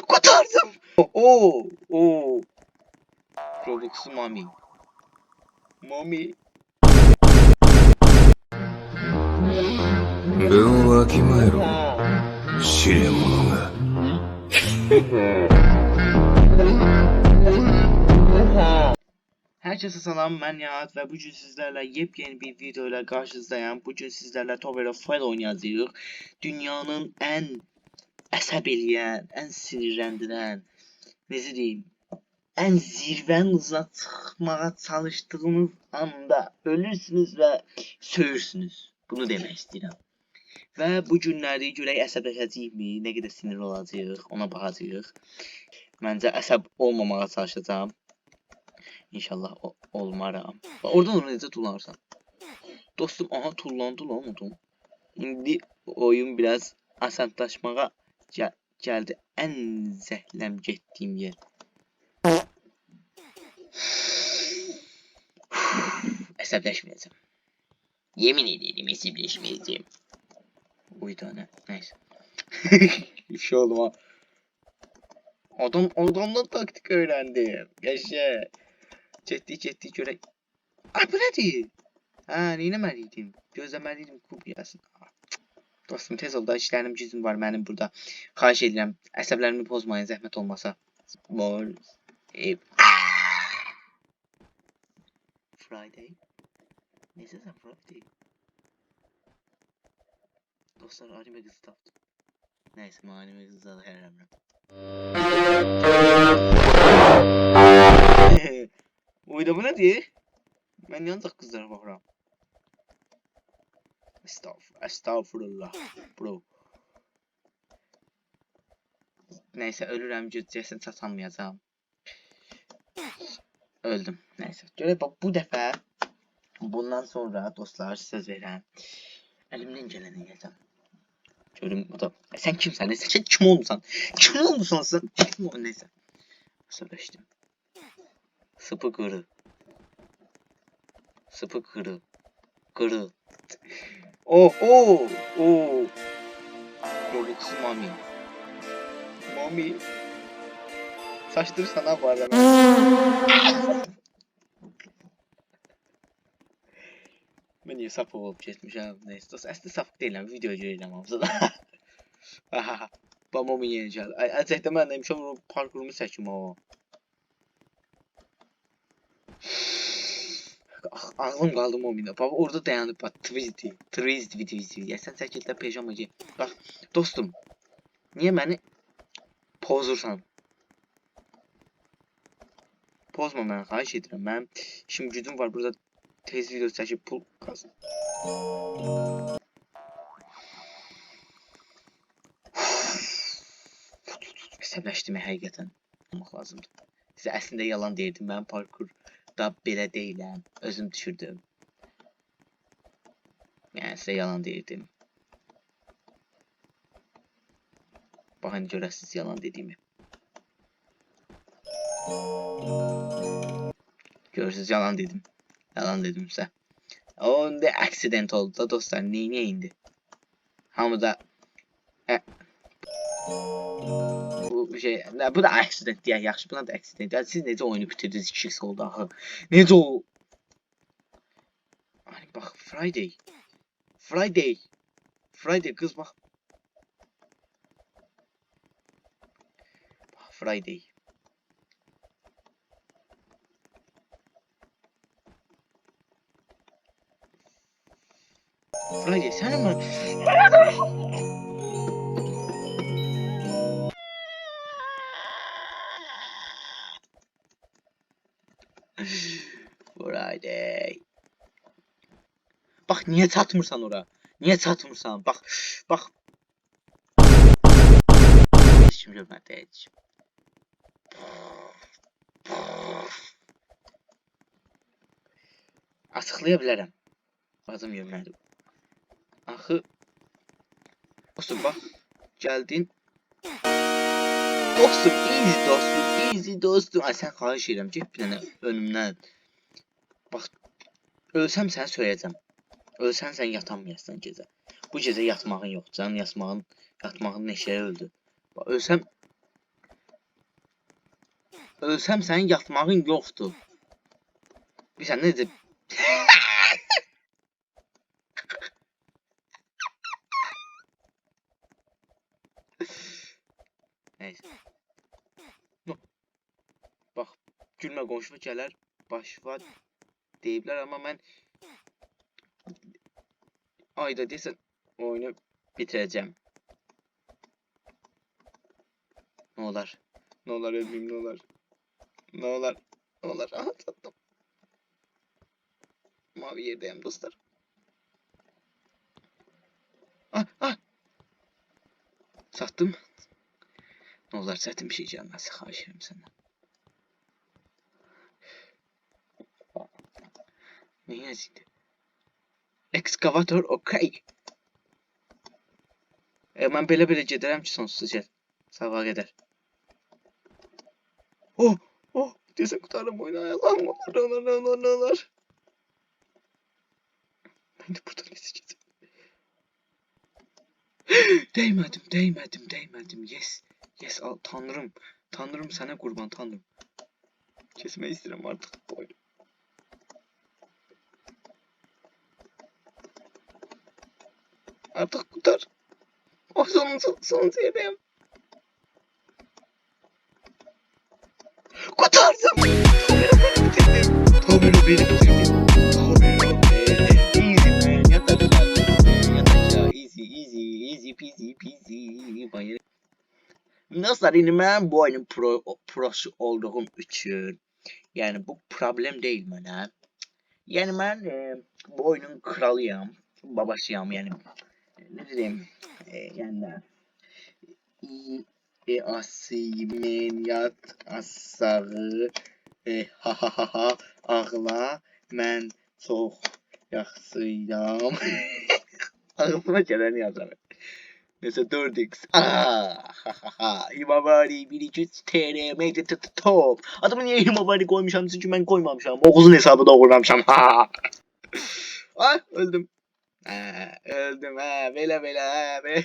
Kurtardım. Oo. Oo. Roblox Mami. Mami. 分をわきまえろ試練者が Herkese selam, ben Nihat ve bugün sizlerle yepyeni bir video ile karşınızdayım. Bugün sizlerle Tower of Fire oynayacağız. Dünyanın en əsəb eləyən, en sinirləndirən, necə deyim, en zirvənin uzuna çıxmağa çalıştığınız anda ölürsünüz ve söyürsünüz. Bunu demək istəyirəm. Və bu günləri görək əsəbləşəcəyikmi, nə qədər sinir olacağıq, ona baxacağıq. Məncə əsəb olmamağa çalışacağam. İnşallah olmaram. Oradan onu necə tullanırsan? Dostum, aha tullandı lan udum. İndi oyun biraz asanlaşmağa gəldi. Ən zəhləm getdiyim yer. Əsəbləşməyəcəm. Yemin edirəm əsəbləşməyəcəm. Uydana. Neyse. Bir şey oldu ha. Adamdan taktik öğrendim. Yaşa. Ciddi görək. Ay bu nədir? Hə, neynəməliydim? Gözləməliydim kub yazsın. Dostum, tez ol da, işlərim gücüm var mənim burada. Xahiş edirəm, əsəblərimi pozmayın, zəhmət olmasa. Var. Friday. Necəsən Friday? Dostlar, anime qızı tapdım. Neyse, mən anime qızı da hərəmrəm. Uyda bu nədir? Mən yancaq qızlara baxıram. Estağfurullah, bro. Neyse, ölürəm, gözcəsin çatanmayacağım. Öldüm, neyse. Görək, bax, bu dəfə, bundan sonra dostlar, söz verəm. Əlimdən gələni edəcəm. Görüm, o da, sən kimsən, neyse, sən kim olmuşsan? Kim olmuşsan sən? Kim olmuşsan, neyse. Söylüşdüm. Sıpı qırı. Sıpı kırı. Kırı. Oh. Roblox Mami. Mami. Saçları sana var hemen. Ben niye saf olup geçmişim? Neyse dost. Aslında saf değilim. Video göreceğim hamzada. Ben Mami yeneceğim. Azəkdə mən demişəm parkurumu çəkim o. Ağlım qaldı Momin'e. Baba orada dayanıb bak. Twizy. Ya sen şəkildə pejama giy. Bax dostum. Niye beni pozursan? Pozma mən, xahiş edirəm. Mənim işim gücüm var burada. Tez video çəkib pul qazan. Əsəbləşdim həqiqətən. Olmaq lazımdır. Sizə əslində yalan deyirdim. Mən parkurda belə deyiləm. Özüm düşürdüm. Yəni sizə yalan deyirdim. Baxın görəsiniz yalan dediyimi. Görürsünüz yalan dedim. Yalan dedim sizə. O indi accident oldu da dostlar. Neyinə indi? Hamıda bu şey, bu da accident deyək, yaxşı, buna da accident. Yəni siz necə oyunu bitirdiniz 2x oldu axı? Necə o? Ay bax, Friday qız bax. Friday. Sen mi? Friday. Bak niye çatmırsan ora? Niye çatmırsan? Bak. Hiç kim görmədi heç. Açıqlaya bilərəm. Bazım görmədi. Axı. Dostum bax. Gəldin. Dostum, easy dostum. Ay sən xahiş edirəm, get bir dənə önümdən. Bax, ölsəm səni söyləyəcəm. Ölsən sən yatamayasın gecə. Bu gecə yatmağın yox, canın yatmağın neşəyə öldü. Bax, ölsəm Ölsəm sənin yatmağın yoxdur. Bilirsən necə? Neyse. No. Bax, gülmə qonşuma gələr, başva deyiblər, amma mən ayda desən oyunu bitirəcəm. Ne olar? Ne olar ölmeyeyim, ne olar? Ne olar? Ne olar? Aha sattım. Mavi yerdeyim dostlar. Ah ah. Sattım. Ne olar zaten bir şey gelmez. Xahiş ederim senden. Ne yazıydı? Ekskavator okey. Ben belə gedərəm ki sonsuz gəl. Sabaha qədər. Oh oh. Desem kurtardım oyunu. Allah'ım ne olur. Ben de buradan izleyeceğim. Değmedim. Yes al tanrım. Tanrım sana kurban tanrım. Kesme istedim artık bu oyunu. Artık kurtar. Oh sonuncu yerdeyim. Kurtardım. Tomero beni bitirdi. Tomero easy man. Yat aşağı. Easy peasy. Bayır. Dostlar yine ben bu oyunun prosu olduğum için yani bu problem değil bana. Yani ben bu oyunun kralıyım, babasıyım yani ne diyeyim yani asimen yat asağı ha ha ha ha ağla ben çok yaxşıyam. Ağzıma gələni yazarım. Neyse 4x. Himabari 1200 TL made to top. Adamı niye Himabari koymuşam çünkü ben koymamışam. Okulun hesabı doldurmamışam. Ah öldüm. Öldüm böyle.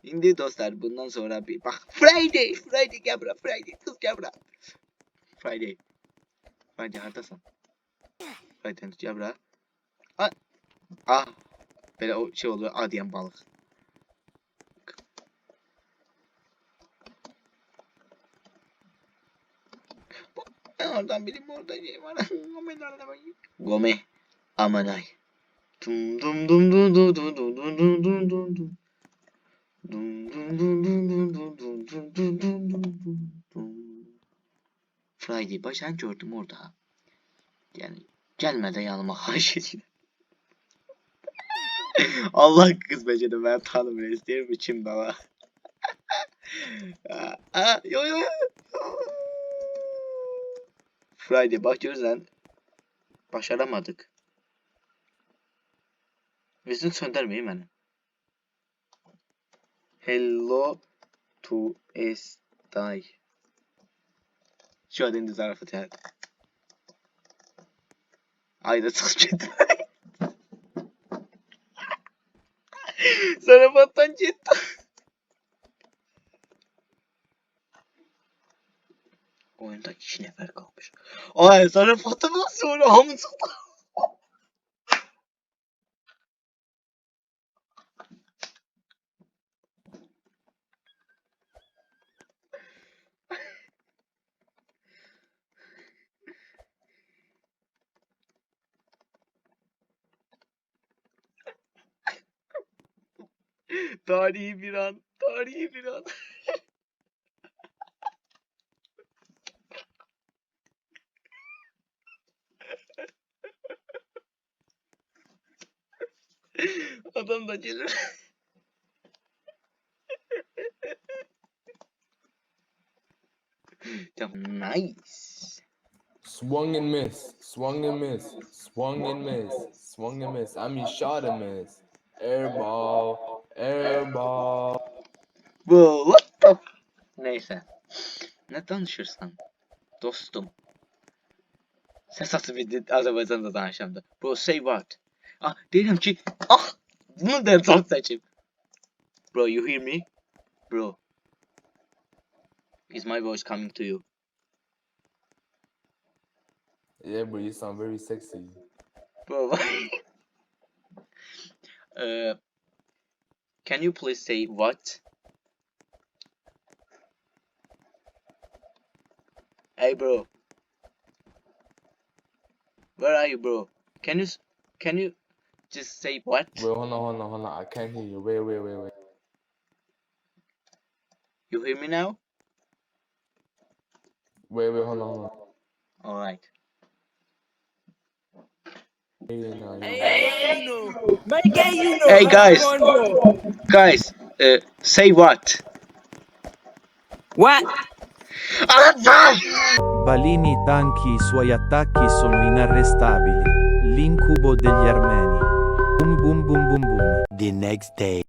Şimdi dostlar bundan sonra bir bak Friday gel bura Friday kız gel bura. Friday haradasın? Friday gel bura. Ah böyle o şey oluyor adiyen balık. Ben oradan bileyim orada şey var. Gome amanay. Dum dum dum dum dum dum dum dum dum dum dum dum. Friday başan gördüm orada. Yani gelmeden yanıma haş edin. Allah kız beceri ben tanımıyorum isterim içim baba. Yo. Friday bak görürsen başaramadık. Bizim söndürmeyin beni. Hello to stay. Şu an indi zarafet yani. Ayda çıktı. Zarafattan ciddi. Oyunda 2 nefer kalmış. Ay zarafattan sonra hamı çıktı. Tarihi bir an. Adam da gelir. Tamam, nice. Swung and miss. I mean, shot and miss. Air ball. Bu what the neyse. Ne danışırsan dostum. Ses atı bir Azerbaycan'da danışamdı. Bro say what? Deyirəm ki bunu da tam seçim. Bro you hear me? Bro, is my voice coming to you? Yeah, bro, you sound very sexy. Bro, can you please say what? Hey, bro. Where are you, bro? Can you just say what? Wait, hold on. I can't hear you. Wait. You hear me now? Wait, hold on. All right. Hear you now. Hey, guys, say what? What? Balini tanchi I suoi attacchi sono inarrestabili. L'incubo degli armeni. Boom boom boom boom boom. The next day.